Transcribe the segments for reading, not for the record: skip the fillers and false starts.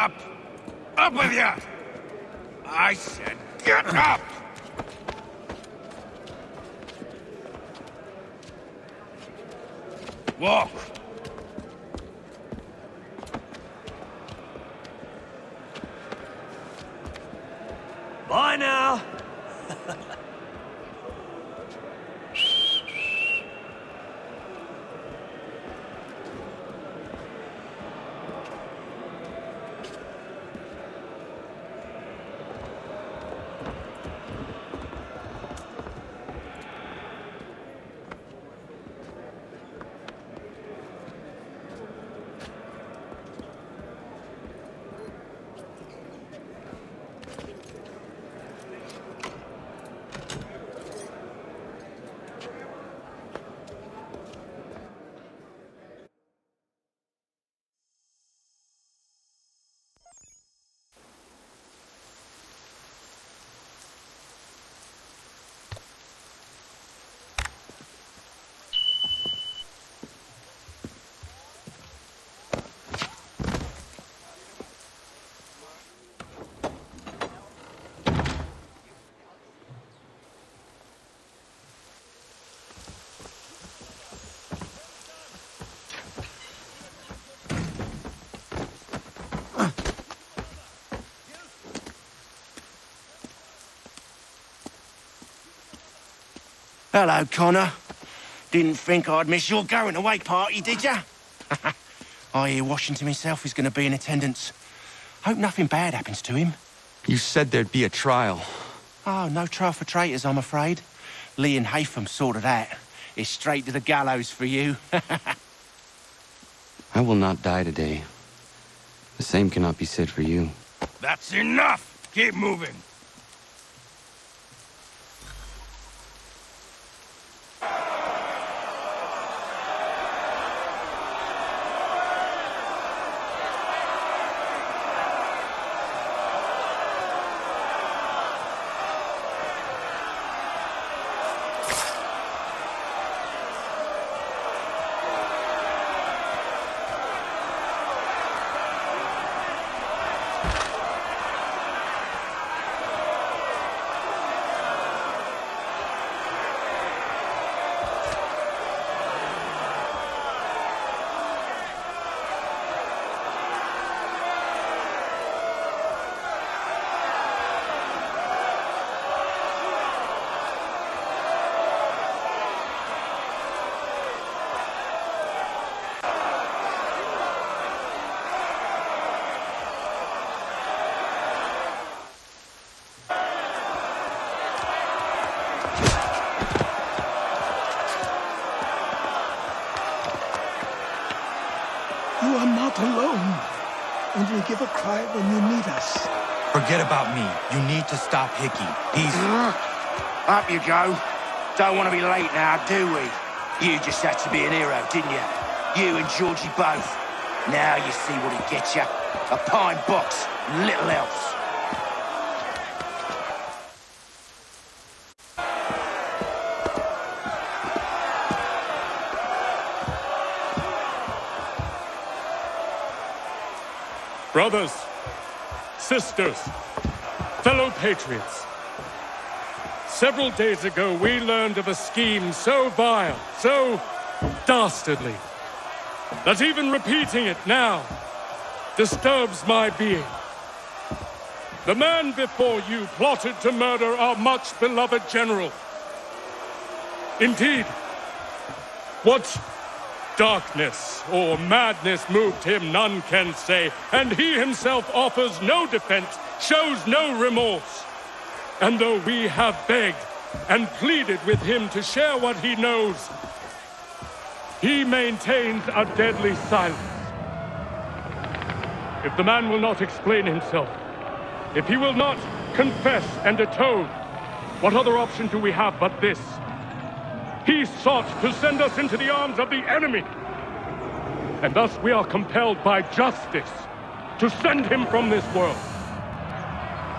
Up! Up with you! I said get up! Walk! Bye now! Hello, Connor. Didn't think I'd miss your going-away party, did ya? I hear Washington himself is going to be in attendance. Hope nothing bad happens to him. You said there'd be a trial. Oh, no trial for traitors, I'm afraid. Lee and Haytham sorted that. It's straight to the gallows for you. I will not die today. The same cannot be said for you. That's enough! Keep moving! You are not alone. Only give a cry when you need us. Forget about me. You need to stop Hickey. He's... Up you go. Don't want to be late now, do we? You just had to be an hero, didn't you? You and Georgie both. Now you see what it gets you. A pine box, little else. Brothers, sisters, fellow patriots. Several days ago, we learned of a scheme so vile, so dastardly, that even repeating it now disturbs my being. The man before you plotted to murder our much-beloved general. Indeed, what darkness or madness moved him, none can say, and he himself offers no defense, shows no remorse. And though we have begged and pleaded with him to share what he knows, he maintains a deadly silence. If the man will not explain himself, if he will not confess and atone, what other option do we have but this? He sought to send us into the arms of the enemy. And thus we are compelled by justice to send him from this world.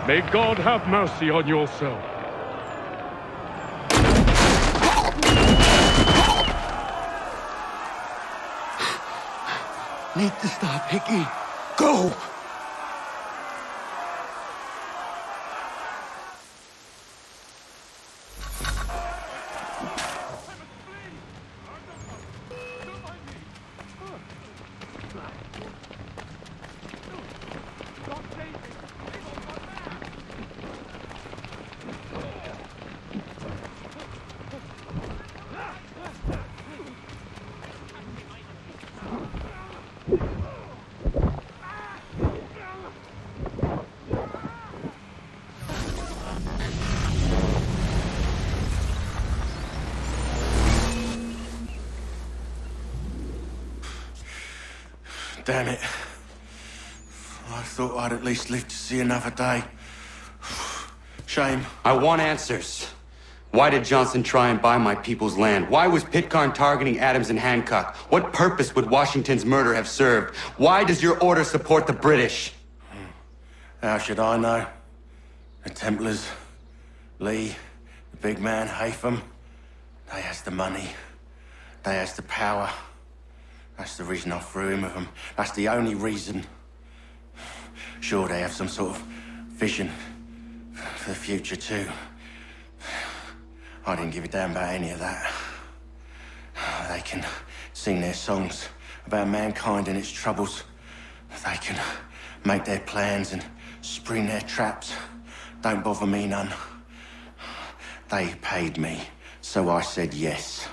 May God have mercy on your soul. Need to stop, Hickey. Go! Damn it. I thought I'd at least live to see another day. Shame. I want answers. Why did Johnson try and buy my people's land? Why was Pitcairn targeting Adams and Hancock? What purpose would Washington's murder have served? Why does your order support the British? How should I know? The Templars, Lee, the big man, Haytham, they has the money. They has the power. That's the reason I threw in with them. That's the only reason. Sure, they have some sort of vision for the future, too. I didn't give a damn about any of that. They can sing their songs about mankind and its troubles. They can make their plans and spring their traps. Don't bother me none. They paid me, so I said yes.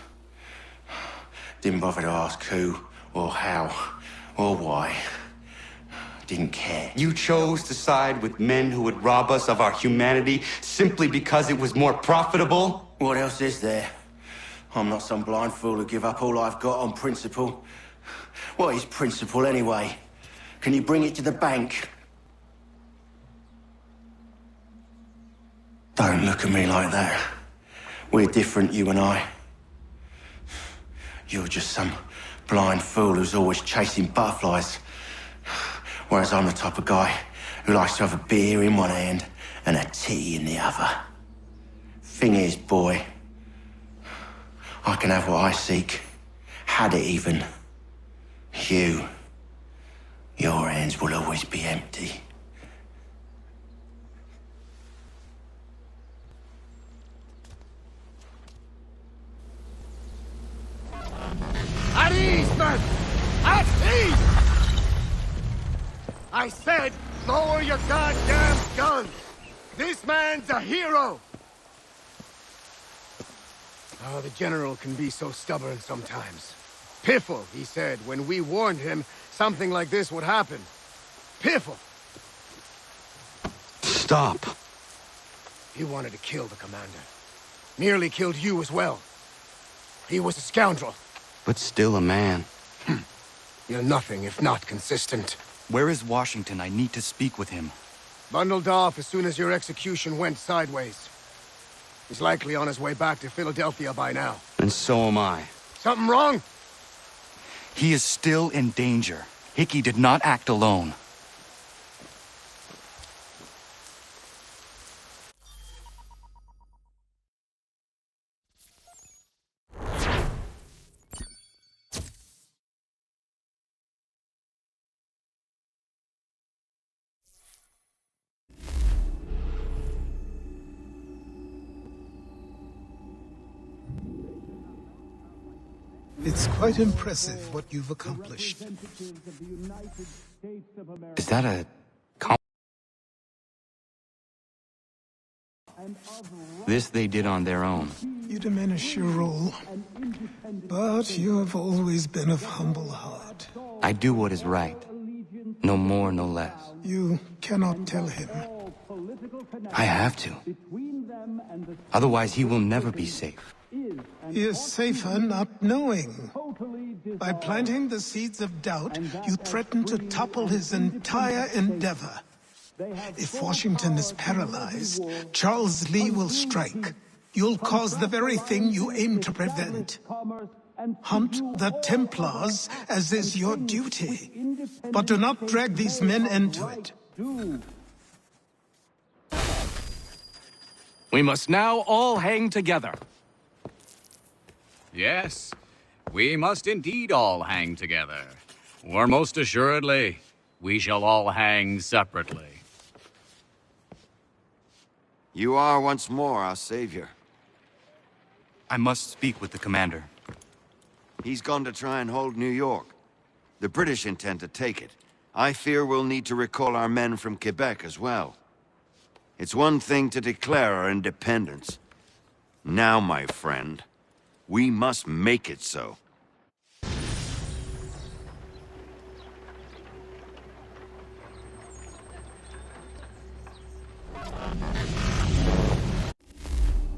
Didn't bother to ask who, or how, or why. Didn't care. You chose to side with men who would rob us of our humanity simply because it was more profitable? What else is there? I'm not some blind fool who give up all I've got on principle. What is principle anyway? Can you bring it to the bank? Don't look at me like that. We're different, you and I. You're just some blind fool who's always chasing butterflies. Whereas I'm the type of guy who likes to have a beer in one hand and a tea in the other. Thing is, boy, I can have what I seek. Had it even. Your hands will always be empty. At ease, men! At ease! I said, lower your goddamn guns! This man's a hero! Oh, the General can be so stubborn sometimes. Piffle, he said, when we warned him something like this would happen. Piffle! Stop. He wanted to kill the commander. Nearly killed you as well. He was a scoundrel. But still a man. You're nothing if not consistent. Where is Washington? I need to speak with him. Bundled off as soon as your execution went sideways. He's likely on his way back to Philadelphia by now. And so am I. Something wrong? He is still in danger. Hickey did not act alone. It's quite impressive what you've accomplished. Is that a... This they did on their own. You diminish your role, but you have always been of humble heart. I do what is right. No more, no less. You cannot tell him. I have to. Otherwise, he will never be safe. He is safer not knowing. By planting the seeds of doubt, you threaten to topple his entire endeavor. If Washington is paralyzed, Charles Lee will strike. You'll cause the very thing you aim to prevent. Hunt the Templars, as is your duty. But do not drag these men into it. We must now all hang together. Yes, we must indeed all hang together. Or most assuredly, we shall all hang separately. You are once more our savior. I must speak with the commander. He's gone to try and hold New York. The British intend to take it. I fear we'll need to recall our men from Quebec as well. It's one thing to declare our independence. Now, my friend, we must make it so.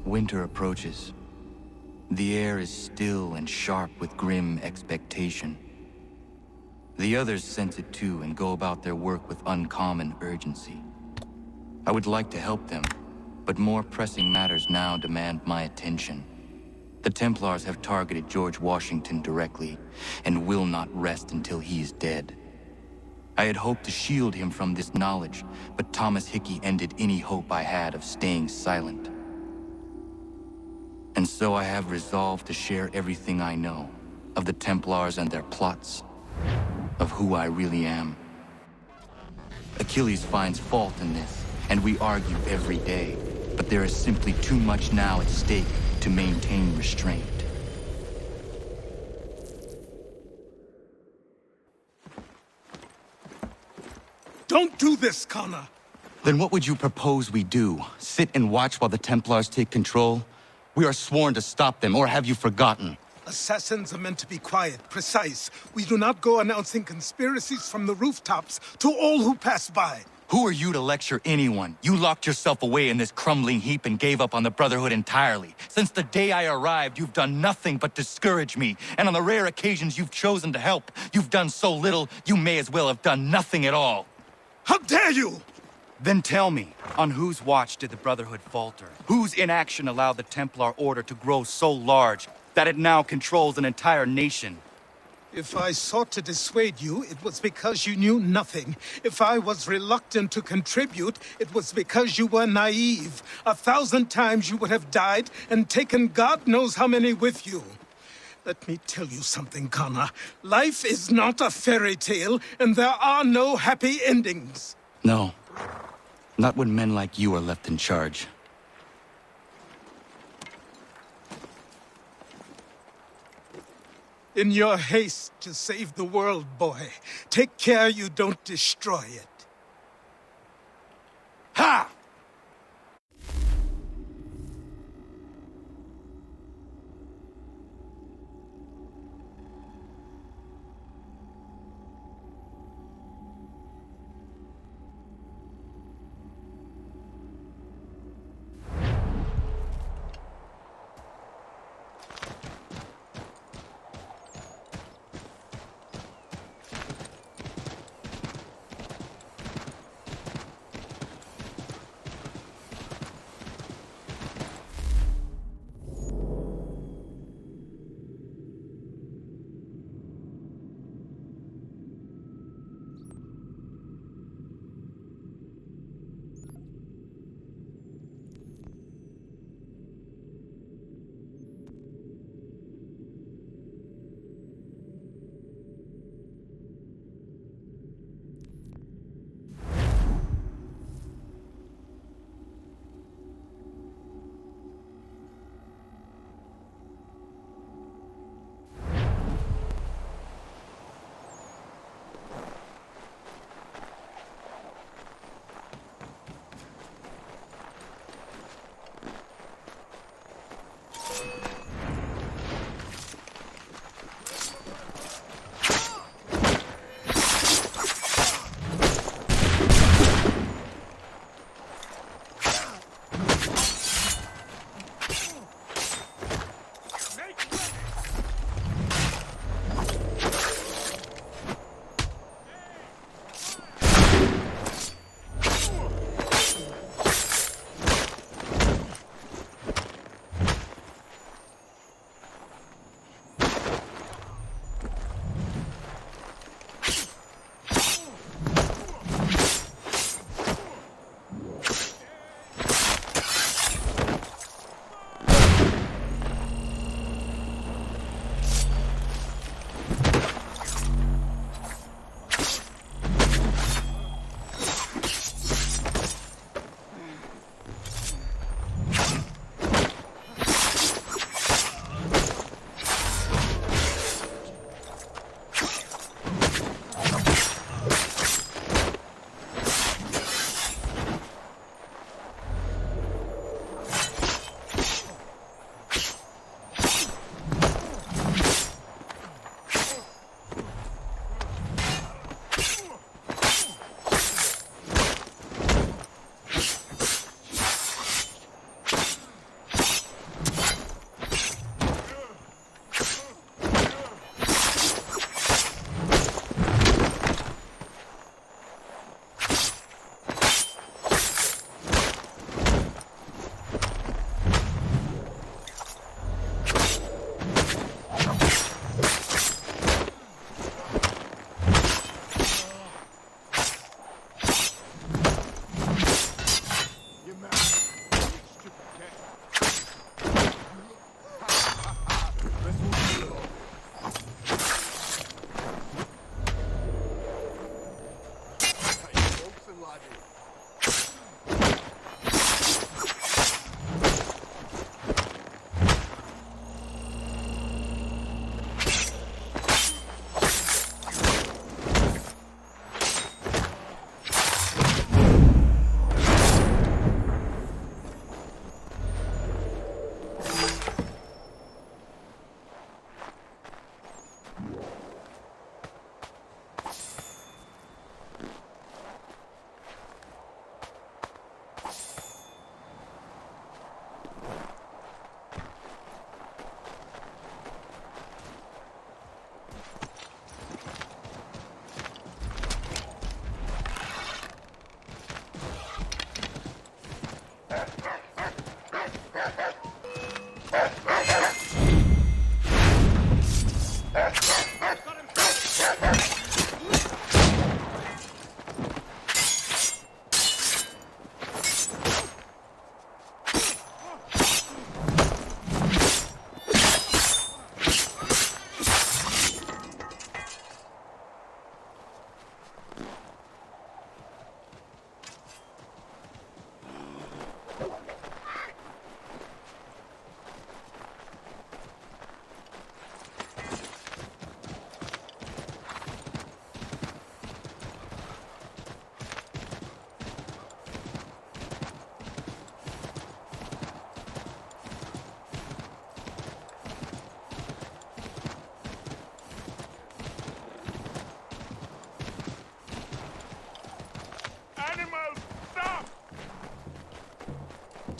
Winter approaches. The air is still and sharp with grim expectation. The others sense it too and go about their work with uncommon urgency. I would like to help them, but more pressing matters now demand my attention. The Templars have targeted George Washington directly, and will not rest until he is dead. I had hoped to shield him from this knowledge, but Thomas Hickey ended any hope I had of staying silent. And so I have resolved to share everything I know, of the Templars and their plots, of who I really am. Achilles finds fault in this, and we argue every day, but there is simply too much now at stake to maintain restraint. Don't do this, Connor! Then what would you propose we do? Sit and watch while the Templars take control? We are sworn to stop them, or have you forgotten? Assassins are meant to be quiet, precise. We do not go announcing conspiracies from the rooftops to all who pass by. Who are you to lecture anyone? You locked yourself away in this crumbling heap and gave up on the Brotherhood entirely. Since the day I arrived, you've done nothing but discourage me. And on the rare occasions you've chosen to help, you've done so little, you may as well have done nothing at all. How dare you! Then tell me, on whose watch did the Brotherhood falter? Whose inaction allowed the Templar Order to grow so large that it now controls an entire nation? If I sought to dissuade you, it was because you knew nothing. If I was reluctant to contribute, it was because you were naive. 1,000 times you would have died and taken God knows how many with you. Let me tell you something, Connor. Life is not a fairy tale, and there are no happy endings. No. Not when men like you are left in charge. In your haste to save the world, boy, take care you don't destroy it. Ha!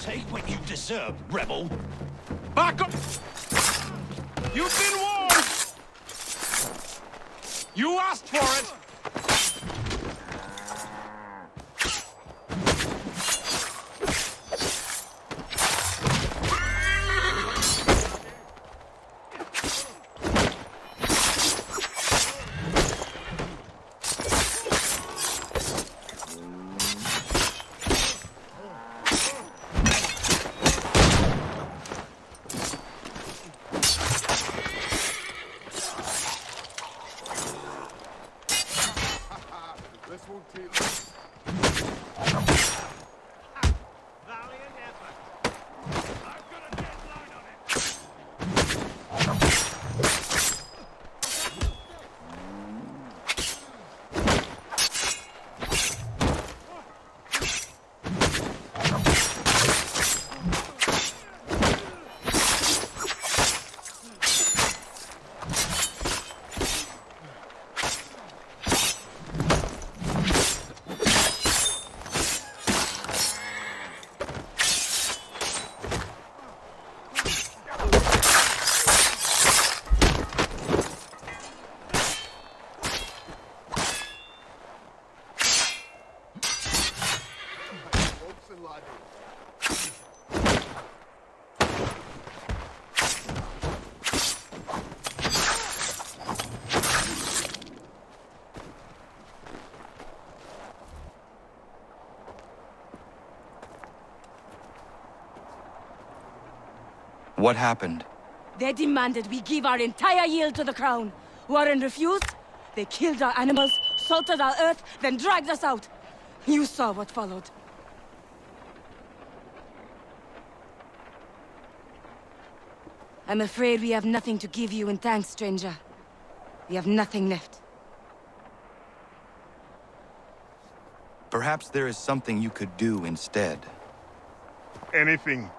Take what you deserve, rebel. Back up! You've been warned! You asked for it! What happened? They demanded we give our entire yield to the crown. Warren refused. They killed our animals, salted our earth, then dragged us out. You saw what followed. I'm afraid we have nothing to give you in thanks, stranger. We have nothing left. Perhaps there is something you could do instead. Anything.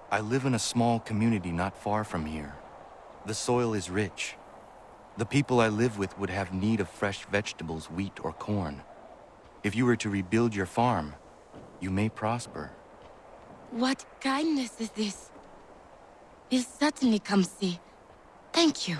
I live in a small community not far from here. The soil is rich. The people I live with would have need of fresh vegetables, wheat, or corn. If you were to rebuild your farm, you may prosper. What kindness is this? We'll certainly come see. Thank you.